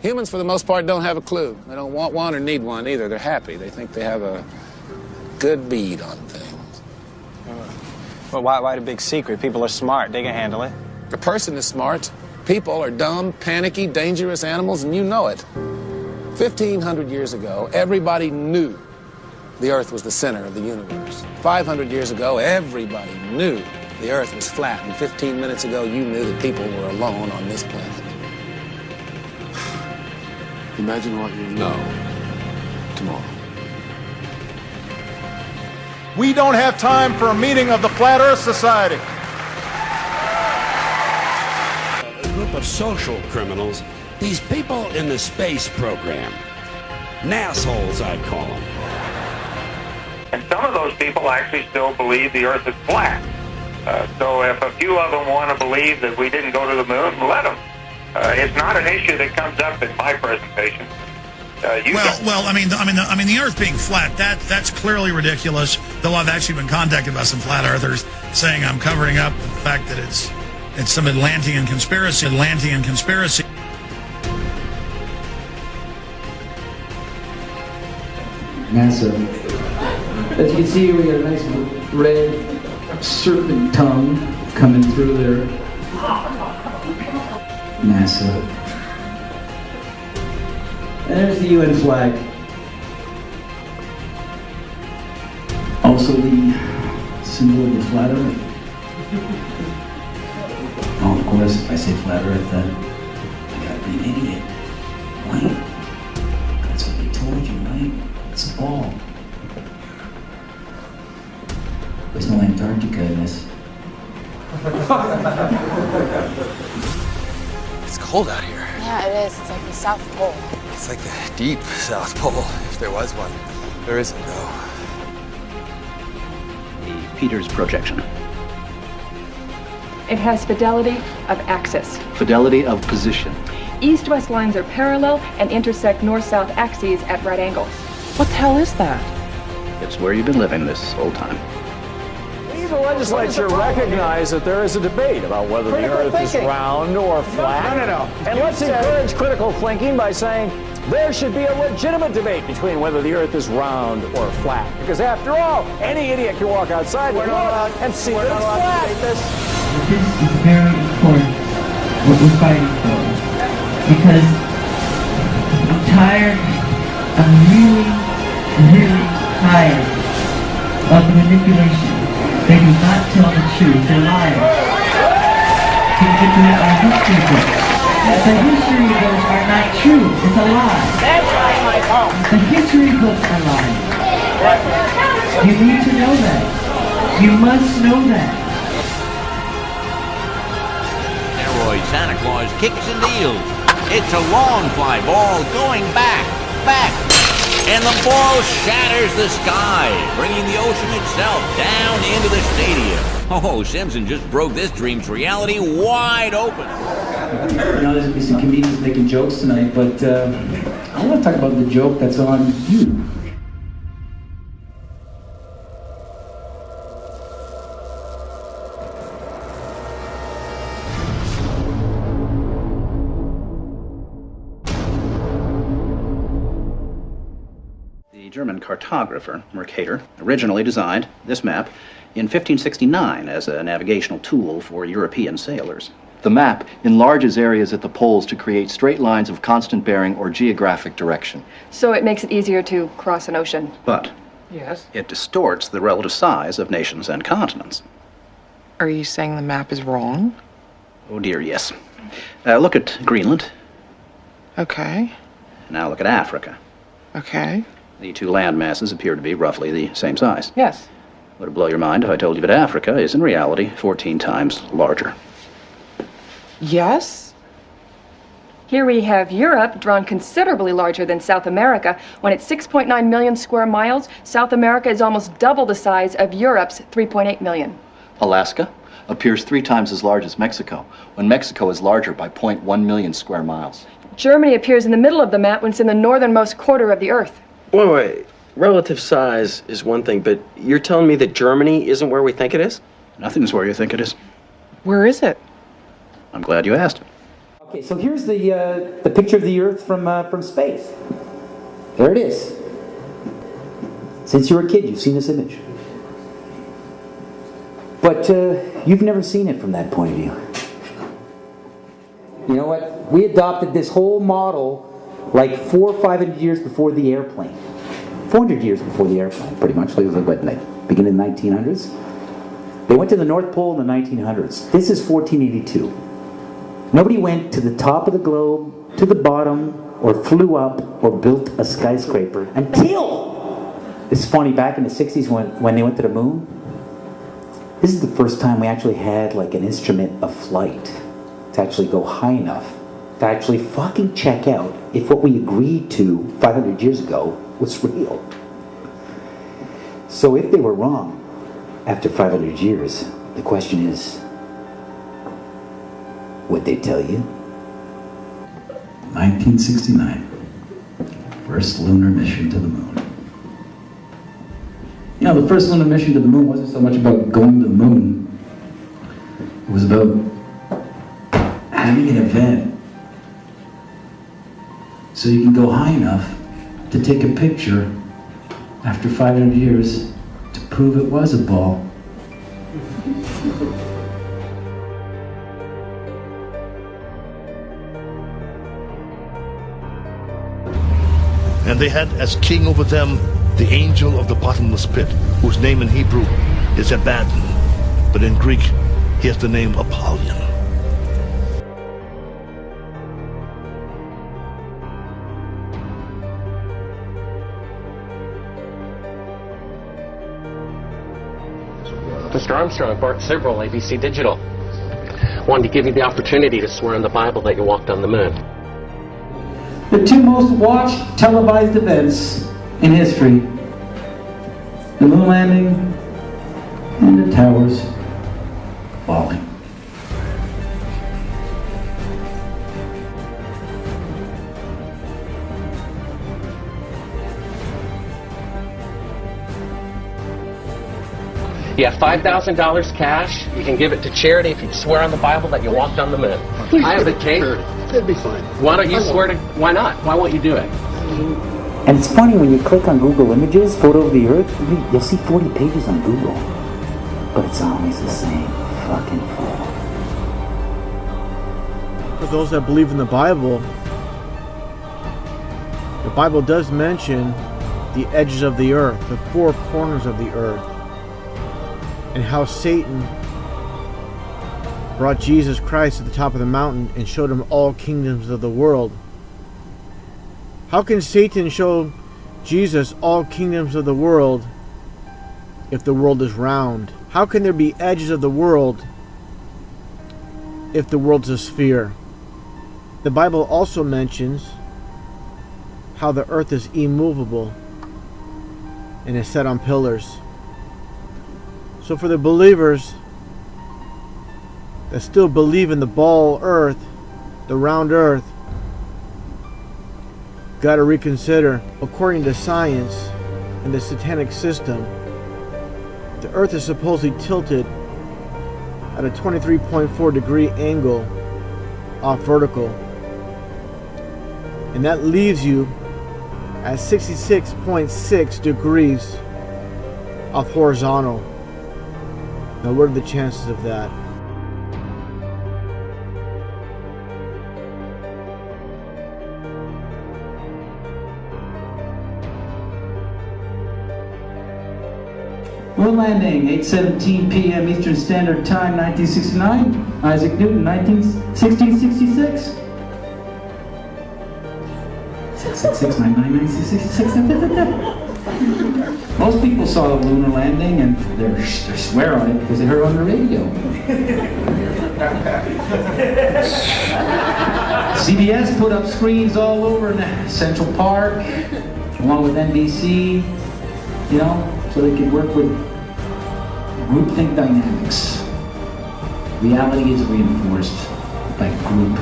Humans, for the most part, don't have a clue. They don't want one or need one either. They're happy. They think they have a good bead on things. Well, why the big secret? People are smart. They can handle it. The person is smart. People are dumb, panicky, dangerous animals, and you know it. 1,500 years ago, everybody knew the Earth was the center of the universe. 500 years ago, everybody knew the Earth was flat. And 15 minutes ago, you knew that people were alone on this planet. Imagine what you know tomorrow. We don't have time for a meeting of the Flat Earth Society. A group of social criminals, these people in the space program. Nassholes, I'd call them. And some of those people actually still believe the Earth is flat. So if a few of them want to believe that we didn't go to the moon, let them. It's not an issue that comes up in my presentation. I mean, the Earth being flat, that's clearly ridiculous. Though I've actually been contacted by some flat earthers saying I'm covering up the fact that it's some Atlantean conspiracy. NASA. As you can see, we got a nice red serpent tongue coming through there. NASA. And there's the UN flag. Also the symbol of the flat Earth. Oh, of course, if I say flat Earth, then I gotta be an idiot. Right? That's what they told you, right? It's a ball. There's no Antarctica in this. It's cold out here. Yeah, it is. It's like the South Pole. It's like the deep South Pole, if there was one. There isn't, though. The Peters projection. It has fidelity of axis. Fidelity of position. East-west lines are parallel and intersect north-south axes at right angles. What the hell is that? It's where you've been living this whole time. The legislature recognize that there is a debate about whether the Earth is round or flat. No. And let's encourage critical thinking by saying there should be a legitimate debate between whether the Earth is round or flat. Because after all, any idiot can walk outside and look and see that it's flat. This is very important, what we're fighting for. Because I'm tired, I'm really tired of the manipulation. They do not tell the truth. They're liars. To manipulate our history books. The history books are not true. It's a lie. That's right, Michael. The history books are lying. You need to know that. You must know that. Asteroid Santa Claus kicks and deals. It's a long fly ball going back. And the ball shatters the sky, bringing the ocean itself down into the stadium. Oh, Simpson just broke this dream's reality wide open. You know, there's gonna be some comedians making jokes tonight, but I want to talk about the joke that's on you. The German cartographer, Mercator, originally designed this map in 1569 as a navigational tool for European sailors. The map enlarges areas at the poles to create straight lines of constant bearing or geographic direction. So it makes it easier to cross an ocean. But yes, it distorts the relative size of nations and continents. Are you saying the map is wrong? Oh dear, yes. Look at Greenland. Okay. Now look at Africa. Okay. The two land masses appear to be roughly the same size. Yes. Would it blow your mind if I told you that Africa is in reality 14 times larger? Yes. Here we have Europe drawn considerably larger than South America. When it's 6.9 million square miles, South America is almost double the size of Europe's 3.8 million. Alaska appears 3 times as large as Mexico, when Mexico is larger by 0.1 million square miles. Germany appears in the middle of the map when it's in the northernmost quarter of the Earth. Wait. Relative size is one thing, but you're telling me that Germany isn't where we think it is? Nothing's where you think it is. Where is it? I'm glad you asked. Okay, so here's the picture of the Earth from space. There it is. Since you were a kid, you've seen this image. But you've never seen it from that point of view. You know what? We adopted this whole model like 400 or 500 years before the airplane. 400 years before the airplane, pretty much. It was like, beginning of the 1900s. They went to the North Pole in the 1900s. This is 1482. Nobody went to the top of the globe, to the bottom, or flew up, or built a skyscraper until, it's funny, back in the 60s when they went to the moon, this is the first time we actually had like an instrument of flight to actually go high enough to actually fucking check out if what we agreed to 500 years ago was real. So if they were wrong after 500 years, the question is, would they tell you? 1969, first lunar mission to the moon. You know, the first lunar mission to the moon wasn't so much about going to the moon. It was about having an event so you can go high enough to take a picture after 500 years to prove it was a ball. And they had as king over them the angel of the bottomless pit, whose name in Hebrew is Abaddon, but in Greek he has the name Apollyon. Mr. Armstrong, Bart Sibrel, ABC Digital. Wanted to give you the opportunity to swear in the Bible that you walked on the moon. The two most watched televised events in history: the moon landing and the towers falling. You have $5,000 cash. You can give it to charity if you swear on the Bible that you walked on the moon. I have the tape. It'd be fine. Why don't you swear to... Why not? Why won't you do it? And it's funny, when you click on Google Images, photo of the Earth, you'll see 40 pages on Google. But it's always the same fucking photo. For those that believe in the Bible does mention the edges of the earth, the four corners of the earth, and how Satan brought Jesus Christ to the top of the mountain and showed him all kingdoms of the world. How can Satan show Jesus all kingdoms of the world if the world is round? How can there be edges of the world if the world's a sphere? The Bible also mentions how the earth is immovable and is set on pillars. So for the believers that still believe in the ball earth, the round earth, got to reconsider. According to science and the satanic system, the earth is supposedly tilted at a 23.4 degree angle off vertical, and that leaves you at 66.6 degrees off horizontal. Now, what are the chances of that? Moon landing, 8:17 p.m. Eastern Standard Time, 1969. Isaac Newton, 1666. 666-999-66. Most people saw the lunar landing and they swear on it because they heard it on the radio. CBS put up screens all over in Central Park, along with NBC, you know, so they could work with groupthink dynamics. Reality is reinforced by group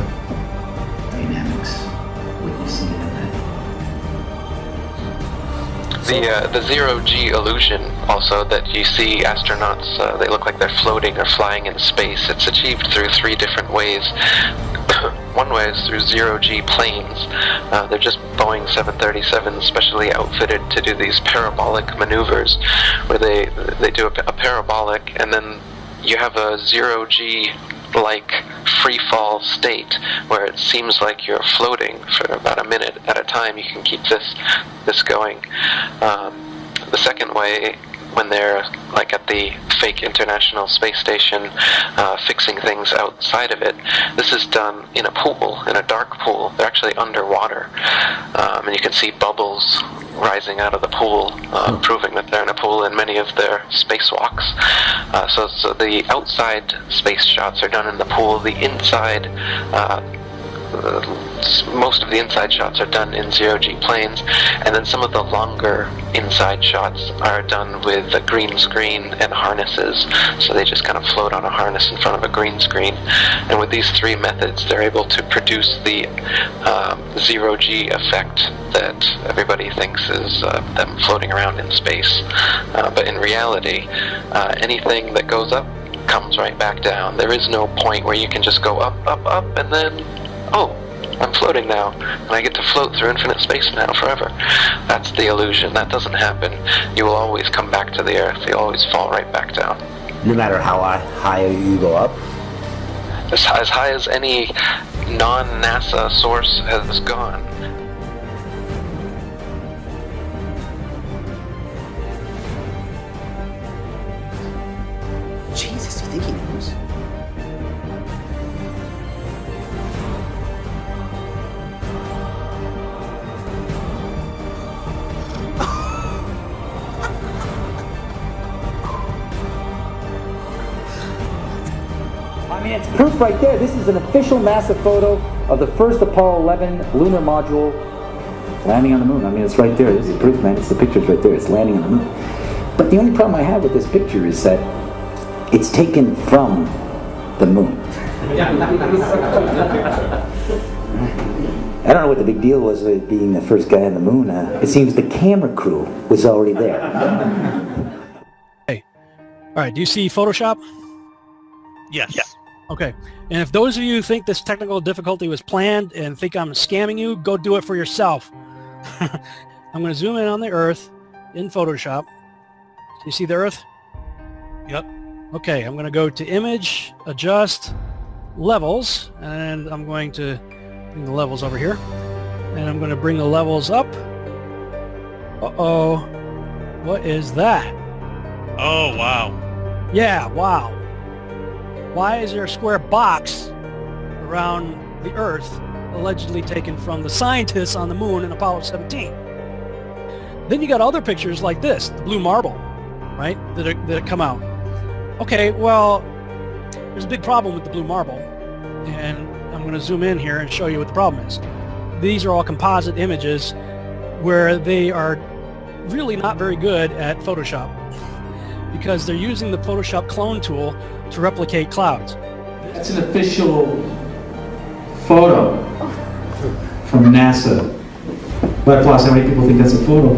dynamics. Witnessing it. The zero-G illusion, also, that you see astronauts, they look like they're floating or flying in space. It's achieved through 3 different ways. One way is through zero-G planes. They're just Boeing 737s specially outfitted to do these parabolic maneuvers, where they do a parabolic, and then you have a zero-G like free fall state where it seems like you're floating for about a minute at a time. You can keep this going. The second way, when they're like at the fake International Space Station fixing things outside of it, this is done in a pool, in a dark pool. They're actually underwater, and you can see bubbles rising out of the pool, proving that they're in a pool in many of their spacewalks. So the outside space shots are done in the pool. The inside, most of the inside shots are done in zero-G planes, and then some of the longer inside shots are done with a green screen and harnesses, so they just kind of float on a harness in front of a green screen. And with these three methods, they're able to produce the zero-G effect that everybody thinks is them floating around in space. But in reality, anything that goes up comes right back down. There is no point where you can just go up, up, up, and then, oh, I'm floating now, and I get to float through infinite space now forever. That's the illusion. That doesn't happen. You will always come back to the Earth. You'll always fall right back down. No matter how high you go up? As high as any non-NASA source has gone. Jesus, do you think he knows? I mean, it's proof right there. This is an official NASA photo of the first Apollo 11 lunar module landing on the moon. I mean, it's right there. This is proof, man. It's the picture's right there. It's landing on the moon. But the only problem I have with this picture is that it's taken from the moon. I don't know what the big deal was with being the first guy on the moon. It seems the camera crew was already there. Hey, all right. Do you see Photoshop? Yes. Yeah. Okay. And if those of you think this technical difficulty was planned and think I'm scamming you, go do it for yourself. I'm going to zoom in on the Earth in Photoshop. You see the Earth? Yep. Okay, I'm going to go to Image, Adjust, Levels, and I'm going to bring the levels over here. And I'm going to bring the levels up. Uh-oh. What is that? Oh, wow. Yeah, wow. Why is there a square box around the Earth allegedly taken from the scientists on the moon in Apollo 17? Then you got other pictures like this, the blue marble, right, that come out. Okay, well, there's a big problem with the blue marble, and I'm going to zoom in here and show you what the problem is. These are all composite images where they are really not very good at Photoshop because they're using the Photoshop clone tool to replicate clouds. That's an official photo from NASA. But plus, how many people think that's a photo?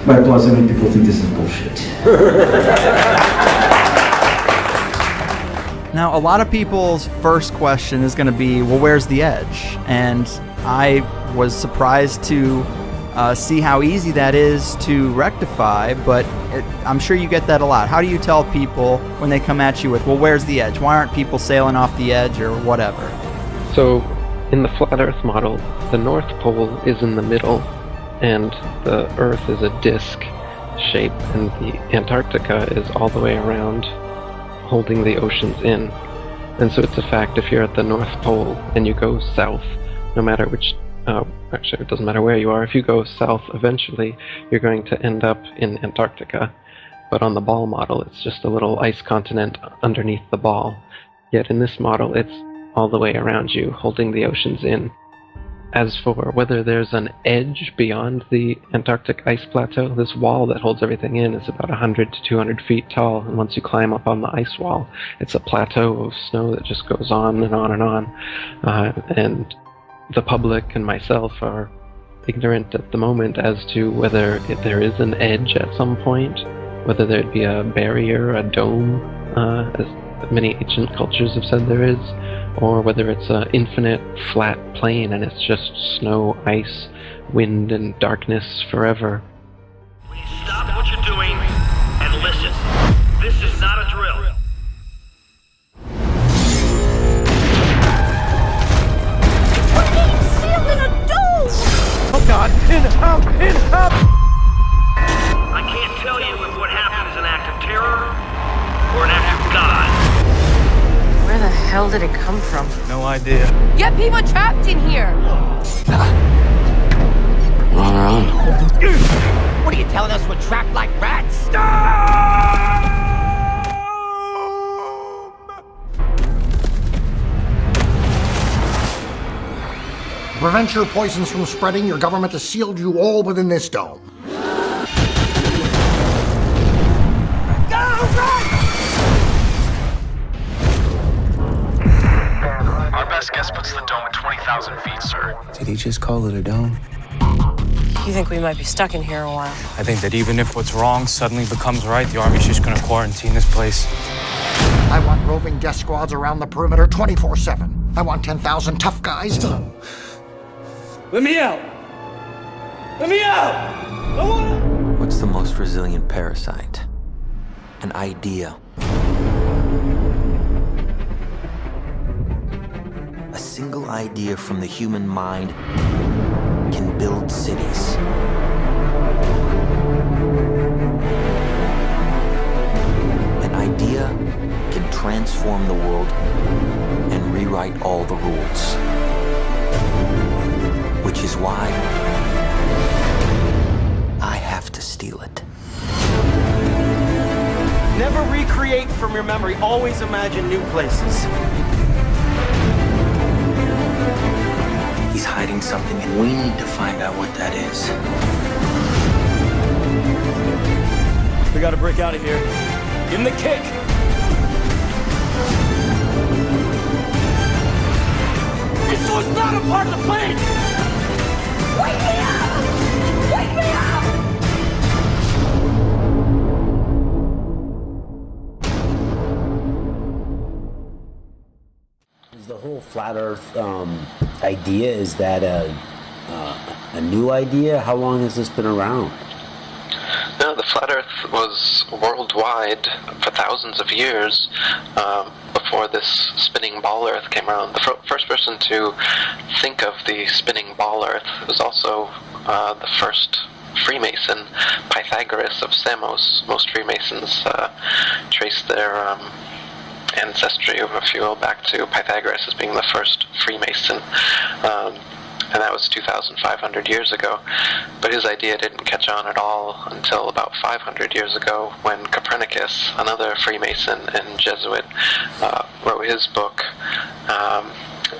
But plus, how many people think this is bullshit? Now, a lot of people's first question is going to be, well, where's the edge? And I was surprised to see how easy that is to rectify, but I'm sure you get that a lot. How do you tell people when they come at you with, well, where's the edge? Why aren't people sailing off the edge or whatever? So, in the flat Earth model, the North Pole is in the middle, and the Earth is a disk shape, and the Antarctica is all the way around, holding the oceans in. And so it's a fact, if you're at the North Pole and you go south, no matter which actually, it doesn't matter where you are. If you go south, eventually, you're going to end up in Antarctica. But on the ball model, it's just a little ice continent underneath the ball. Yet in this model, it's all the way around you, holding the oceans in. As for whether there's an edge beyond the Antarctic ice plateau, this wall that holds everything in is about 100 to 200 feet tall, and once you climb up on the ice wall, it's a plateau of snow that just goes on and on and on. And the public and myself are ignorant at the moment as to whether there is an edge at some point, whether there'd be a barrier, a dome, that many ancient cultures have said there is, or whether it's an infinite flat plane and it's just snow, ice, wind, and darkness forever. Stop what you're doing and listen. This is not a drill. We're being sealed in a dome! Oh God! In up! In up! I can't tell you if what happened is an act of terror or an act of God. Where the hell did it come from? No idea. You have people trapped in here! On our own. What are you telling us? We're trapped like rats? To prevent your poisons from spreading, your government has sealed you all within this dome. Our best guess puts the dome at 20,000 feet, sir. Did he just call it a dome? You think we might be stuck in here a while? I think that even if what's wrong suddenly becomes right, the Army's just gonna quarantine this place. I want roving death squads around the perimeter 24/7. I want 10,000 tough guys. Let me out! Let me out! I wanna... What's the most resilient parasite? An idea. A single idea from the human mind can build cities. An idea can transform the world and rewrite all the rules. Which is why I have to steal it. Never recreate from your memory. Always imagine new places. He's hiding something, and we need to find out what that is. We gotta break out of here. Give him the kick! This was not a part of the plan! Wake me up! Wake me up! Is the whole flat Earth idea, is that a new idea? How long has this been around? No, the flat Earth was worldwide for thousands of years before this spinning ball Earth came around. The first person to think of the spinning ball Earth was also the first Freemason, Pythagoras of Samos. Most Freemasons trace their ancestry, if you will, back to Pythagoras as being the first Freemason. And that was 2,500 years ago. But his idea didn't catch on at all until about 500 years ago when Copernicus, another Freemason and Jesuit, wrote his book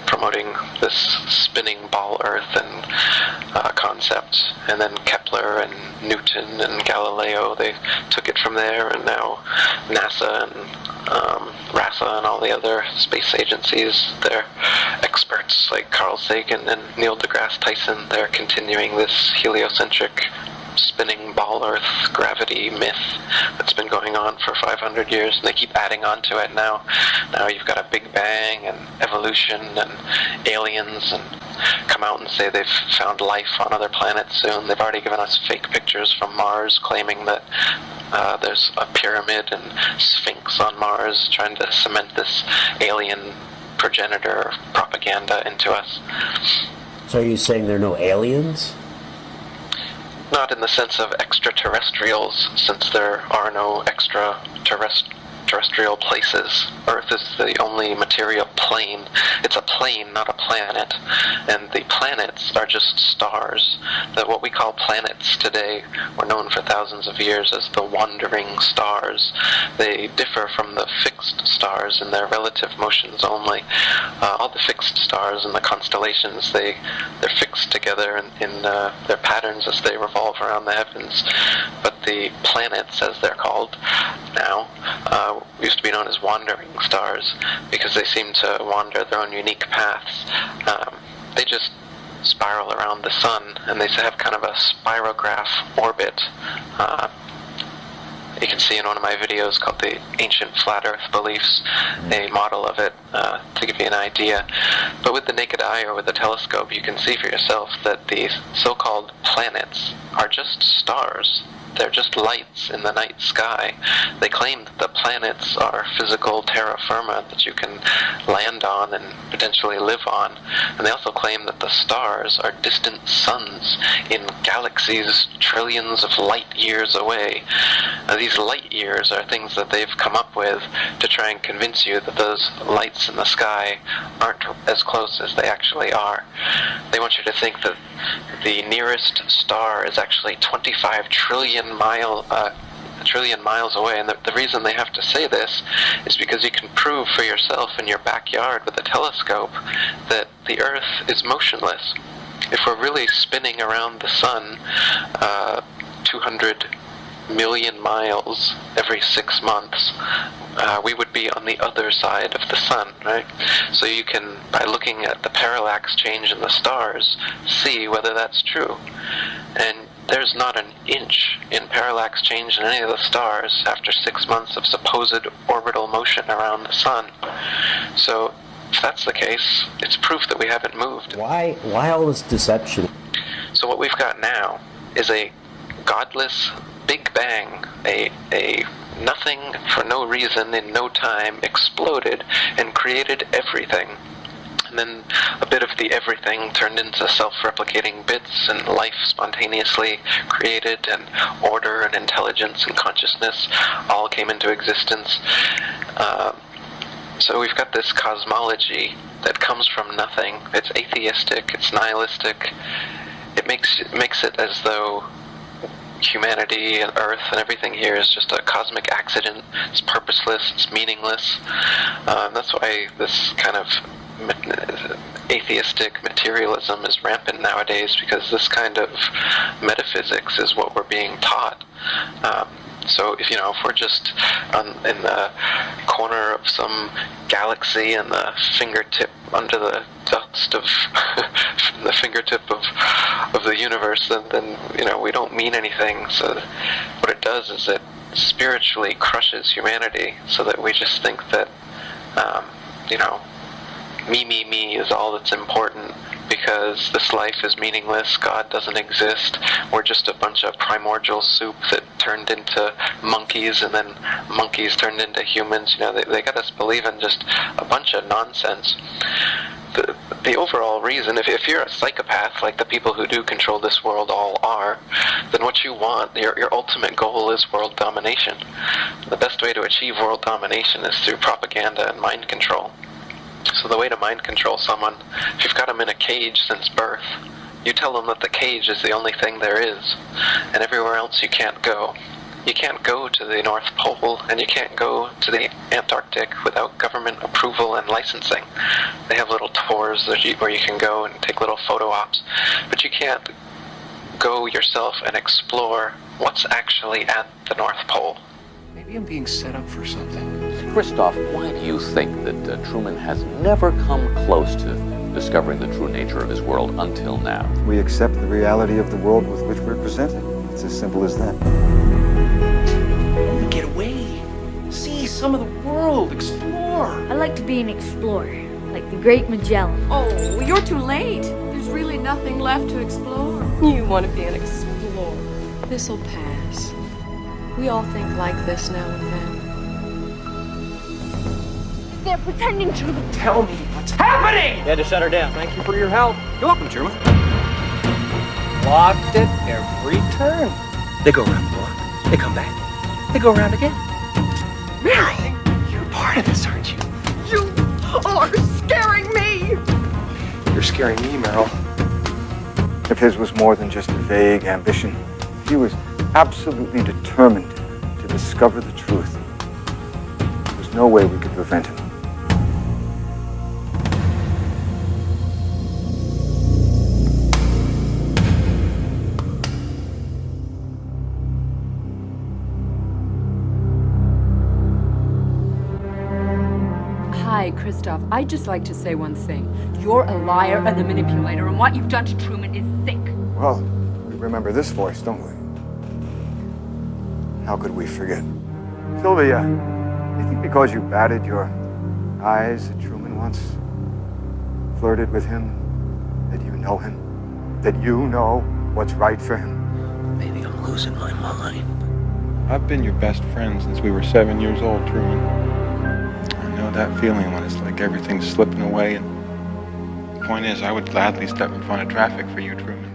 promoting this spinning ball Earth and concept. And then Kepler and Newton and Galileo, they took it from there, and now NASA and RASA and all the other space agencies, they're experts like Carl Sagan and Neil deGrasse Tyson. They're continuing this heliocentric spinning ball Earth gravity myth that's been going on for 500 years, and they keep adding on to it now. Now you've got a Big Bang and evolution and aliens, and come out and say they've found life on other planets soon. They've already given us fake pictures from Mars claiming that there's a pyramid and Sphinx on Mars, trying to cement this alien progenitor propaganda into us. So are you saying there are no aliens? Not in the sense of extraterrestrials, since there are no extraterrestrial places. Earth is the only material plane. It's a plane, not a planet. And the planets are just stars. That what we call planets today were known for thousands of years as the wandering stars. They differ from the fixed stars in their relative motions only. All the fixed stars in the constellations, they're fixed together in their patterns as they revolve around the heavens. But the planets, as they're called now, used to be known as wandering stars because they seem to wander their own unique paths. They just spiral around the sun, and they have kind of a spirograph orbit You can see in one of my videos called The Ancient Flat Earth Beliefs, a model of it to give you an idea. But with the naked eye or with the telescope, you can see for yourself that these so-called planets are just stars. They're just lights in the night sky. They claim that the planets are physical terra firma that you can land on and potentially live on. And they also claim that the stars are distant suns in galaxies trillions of light years away. Now, these light years are things that they've come up with to try and convince you that those lights in the sky aren't as close as they actually are. They want you to think that the nearest star is actually 25 trillion miles away, and the reason they have to say this is because you can prove for yourself in your backyard with a telescope that the Earth is motionless. If we're really spinning around the sun 200 million miles every 6 months, we would be on the other side of the sun, right? So you can, by looking at the parallax change in the stars, see whether that's true. And there's not an inch in parallax change in any of the stars after 6 months of supposed orbital motion around the sun. So if that's the case, it's proof that we haven't moved. Why all this deception? So what we've got now is a godless Big Bang, a nothing for no reason in no time exploded and created everything. And then a bit of the everything turned into self-replicating bits, and life spontaneously created, and order and intelligence and consciousness all came into existence. So we've got this cosmology that comes from nothing. It's atheistic, it's nihilistic. It makes it as though humanity and Earth and everything here is just a cosmic accident. It's purposeless, it's meaningless. That's why this kind of atheistic materialism is rampant nowadays, because this kind of metaphysics is what we're being taught. So if we're just in the corner of some galaxy and the fingertip under the dust of the fingertip of the universe, then we don't mean anything. So what it does is it spiritually crushes humanity, so that we just think that me is all that's important, because this life is meaningless, God doesn't exist, we're just a bunch of primordial soup that turned into monkeys, and then monkeys turned into humans. They got us believing just a bunch of nonsense. The overall reason, if you're a psychopath like the people who do control this world all are, then what you want, your ultimate goal is world domination. The best way to achieve world domination is through propaganda and mind control. So the way to mind control someone, if you've got them in a cage since birth, you tell them that the cage is the only thing there is, and everywhere else you can't go. You can't go to the North Pole, and you can't go to the Antarctic without government approval and licensing. They have little tours where you can go and take little photo ops, but you can't go yourself and explore what's actually at the North Pole. Maybe I'm being set up for something. Christoph, why do you think that Truman has never come close to discovering the true nature of his world until now? We accept the reality of the world with which we're presented. It's as simple as that. Get away. See some of the world. Explore. I like to be an explorer, like the Great Magellan. Oh, you're too late. There's really nothing left to explore. You want to be an explorer. This'll pass. We all think like this now and then. They're pretending to. Tell me what's happening! You had to shut her down. Thank you for your help. You're welcome, Truman. Locked it every turn. They go around the block. They come back. They go around again. Meryl, you're part of this, aren't you? You are scaring me! You're scaring me, Meryl. If his was more than just a vague ambition, he was absolutely determined to discover the truth. There's no way we could prevent him. Hi, Christoph. I'd just like to say one thing. You're a liar and a manipulator, and what you've done to Truman is sick. Well, we remember this voice, don't we? How could we forget? Sylvia, you think because you batted your eyes at Truman once, flirted with him, that you know him? That you know what's right for him? Maybe I'm losing my mind. I've been your best friend since we were 7 years old, Truman. I know that feeling when it's like everything's slipping away, and the point is, I would gladly step in front of traffic for you, Truman.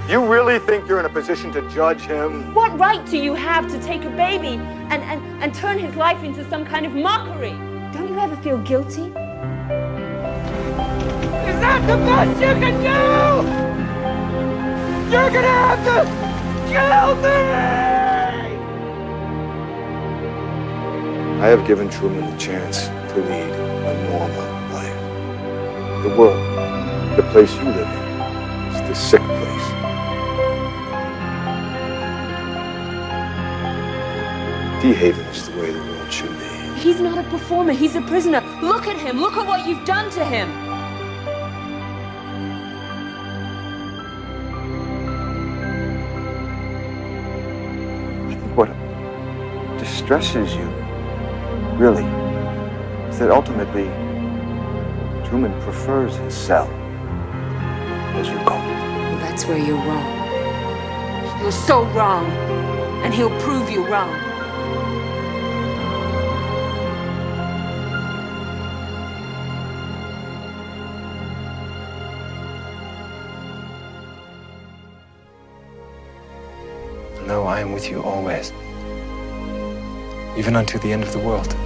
You really think you're in a position to judge him? What right do you have to take a baby and turn his life into some kind of mockery? Don't you ever feel guilty? Is that the best you can do? You're gonna have to kill me! I have given Truman the chance to lead a normal life. The world, the place you live in, is the sick place. Dehaven is the way the world should be. He's not a performer, he's a prisoner. Look at him, look at what you've done to him. I think what distresses you, really, is that ultimately Truman prefers his cell, as you call it. Well, that's where you're wrong. You're so wrong, and he'll prove you wrong. No, I am with you always, even unto the end of the world.